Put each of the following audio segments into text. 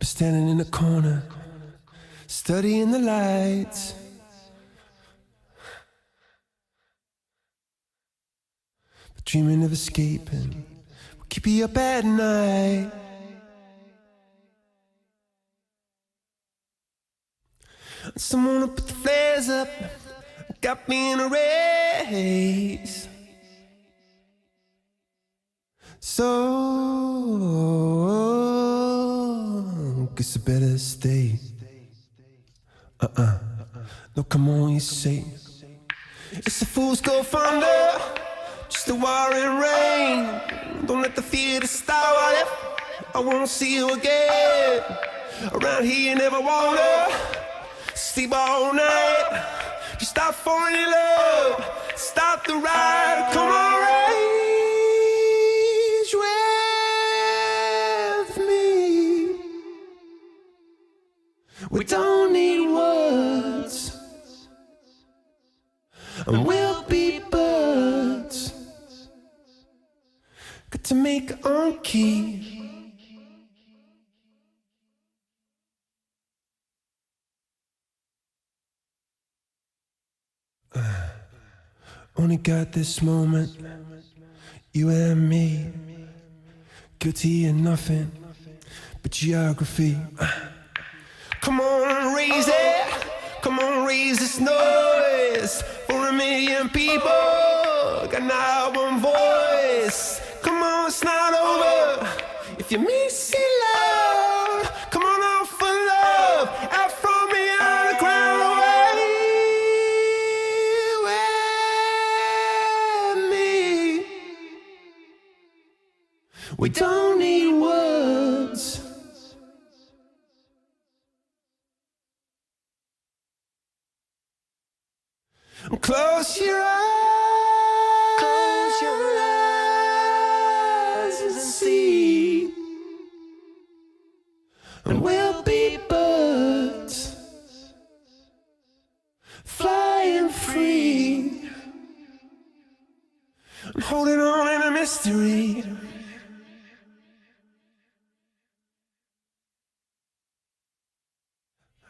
Standing in the corner, studying the lights. But dreaming of escaping will keep you up at night. Someone will put the flares up, got me in a race. So, guess I better stay. No, come on, you say. It's a fool's gold thunder, just a warring rain. Don't let the theater start. I won't see you again. Around here you never wanna sleep all night. Just stop falling in love, stop the ride. Come on, rage with me. We don't need words, and we'll be birds. Got to make it on key. Only got this moment, you and me, guilty of nothing but geography. Come on, raise it, come on, raise this noise for 1,000,000 people. Got now one voice. Come on, it's not over. If you miss it loud, come on out for love, out from beyond the ground away with me. We don't need words. Close your eyes and see, and we'll be birds flying free and holding on in a mystery.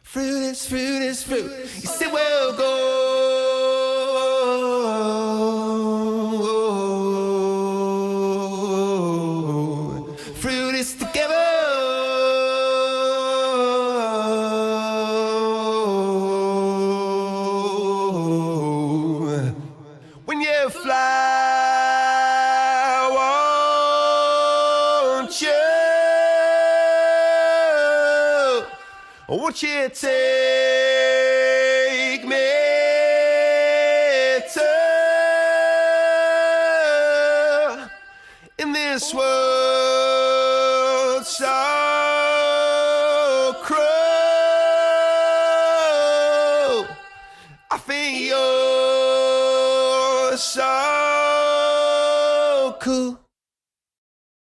Fruit is fruit is fruit. You said we'll go. Fruit is together. When you fly, won't you take me to in this world so cruel? I think you're so cool.